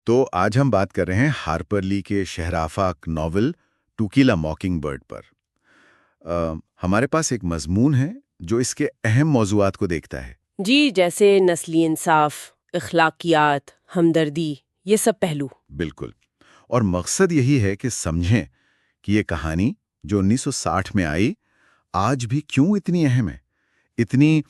تو آج ہم بات کر رہے ہیں ہارپر لی کے شہرآفاق novel to kill a mocking bird پر۔ ہمارے پاس ایک مضمون ہے جو اس کے اہم موضوعات کو دیکھتا ہے۔ جی، جیسے نسلی انصاف، اخلاقیات، ہمدردی، یہ سب پہلو۔ بالکل، اور مقصد یہی ہے کہ سمجھیں کہ یہ کہانی جو 1960 میں آئی آج بھی کیوں اتنی اہم ہے، اتنی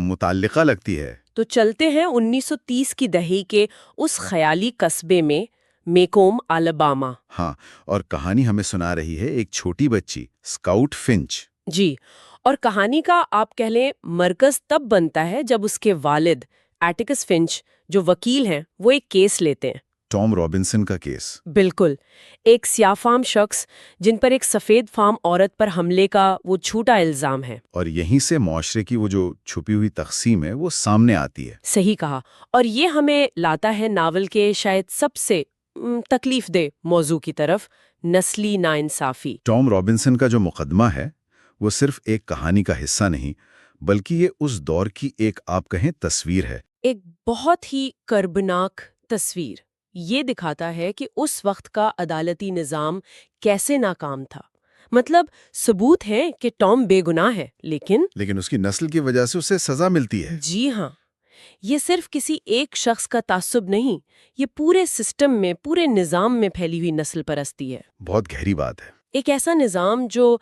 متعلقہ لگتی ہے۔ تو چلتے ہیں 1930 کی دہی کے اس خیالی قصبے میں، میکوم، الاباما۔ ہاں، اور کہانی ہمیں سنا رہی ہے ایک چھوٹی بچی، اسکاؤٹ فنچ۔ جی، اور کہانی کا آپ کہہ لیں مرکز تب بنتا ہے جب اس کے والد ایٹیکس فنچ جو وکیل ہیں وہ ایک کیس لیتے ہیں۔ ٹام رابنسن کا کیس۔ بالکل، ایک سیاہ فام شخص جن پر ایک سفید فام عورت پر حملے کا وہ جھوٹا الزام ہے۔ اور یہیں سے معاشرے کی وہ جو چھپی ہوئی تقسیم ہے وہ سامنے آتی ہے۔ صحیح کہا، اور یہ ہمیں لاتا ہے ناول کے شاید سب سے تکلیف دہ موضوع کی طرف، نسلی ناانصافی۔ ٹام رابنسن کا جو مقدمہ ہے وہ صرف ایک کہانی کا حصہ نہیں بلکہ یہ اس دور کی ایک آپ کہیں تصویر ہے۔ ایک بہت ہی کربناک تصویر۔ یہ دکھاتا ہے کہ اس وقت کا عدالتی نظام کیسے ناکام تھا۔ مطلب ثبوت ہے کہ ٹام بے گناہ ہے، لیکن اس کی نسل کی وجہ سے اسے سزا ملتی ہے۔ جی ہاں، یہ صرف کسی ایک شخص کا تعصب نہیں، یہ پورے سسٹم میں، پورے نظام میں پھیلی ہوئی نسل پرستی ہے۔ بہت گہری بات ہے۔ ایک ایسا نظام جو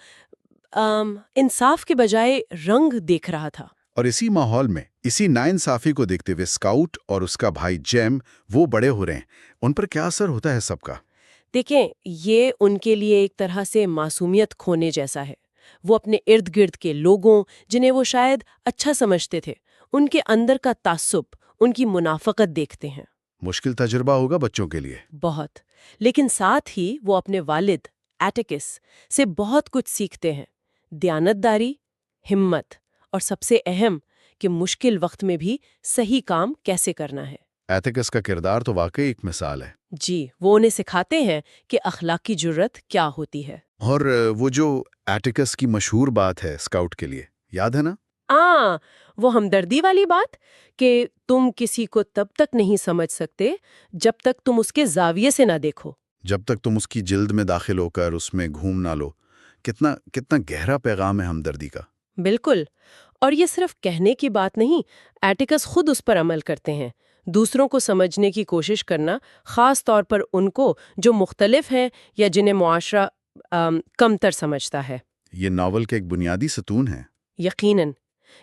انصاف کے بجائے رنگ دیکھ رہا تھا۔ اور اسی ماحول میں، اسی ناانصافی کو دیکھتے ہوئے اسکاؤٹ اور اس کا بھائی جیم وہ بڑے ہو رہے ہیں۔ ان پر کیا اثر ہوتا ہے سب کا؟ دیکھیں، یہ ان کے لیے ایک طرح سے معصومیت کھونے جیسا ہے۔ وہ اپنے ارد گرد کے لوگوں جنہیں وہ شاید اچھا سمجھتے تھے، ان کے اندر کا تعصب، ان کی منافقت دیکھتے ہیں۔ مشکل تجربہ ہوگا بچوں کے لیے۔ بہت، لیکن ساتھ ہی وہ اپنے والد ایٹیکس سے بہت کچھ سیکھتے ہیں، دیانتداری، ہمت، اور سب سے اہم کہ مشکل وقت میں بھی صحیح کام کیسے کرنا ہے۔ ایتھکس کا کردار تو واقعی ایک مثال ہے۔ جی، وہ انہیں سکھاتے ہیں کہ اخلاقی جرت کیا ہوتی ہے۔ اور وہ جو ایٹیکس کی مشہور بات ہے اسکاؤٹ کے لیے، یاد ہے نا؟ وہ ہمدردی والی بات کہ تم کسی کو تب تک نہیں سمجھ سکتے جب تک تم اس کے زاویے سے نہ دیکھو، جب تک تم اس کی جلد میں داخل ہو کر اس میں گھوم نہ لو۔ کتنا گہرا پیغام ہے ہمدردی کا۔ بالکل، اور یہ صرف کہنے کی بات نہیں، ایٹیکس خود اس پر عمل کرتے ہیں۔ دوسروں کو سمجھنے کی کوشش کرنا، خاص طور پر ان کو جو مختلف ہیں یا جنہیں معاشرہ کمتر سمجھتا ہے۔ یہ ناول کا ایک بنیادی ستون ہے۔ یقیناً،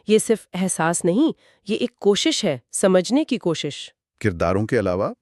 یہ صرف احساس نہیں، یہ ایک کوشش ہے، سمجھنے کی کوشش۔ کرداروں کے علاوہ